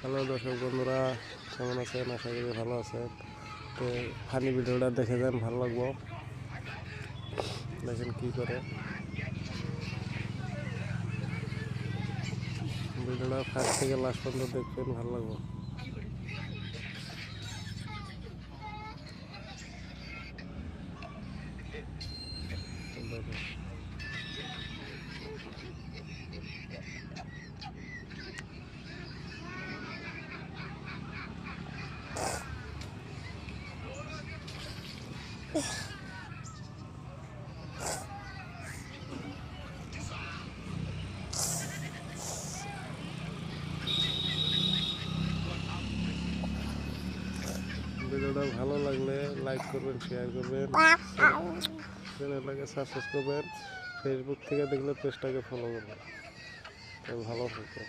Hello দর্শক বন্ধুরা, কেমন আছেন? আশা করি ভালো আছেন। তো ফানি ভিডিওটা দেখে যান, ভালো লাগবো। দেখেন কি করে ভিডিওটা, ফার্স্ট থেকে লাস্ট পর্যন্ত দেখবেন, ভালো লাগবো। ভিডিওটা ভালো লাগলে লাইক করবেন, শেয়ার করবেন, চ্যানেলটাকে সাবস্ক্রাইব করবেন। ফেসবুক থেকে দেখলে পেজটাকে ফলো করবেন। ভালো থাকবেন।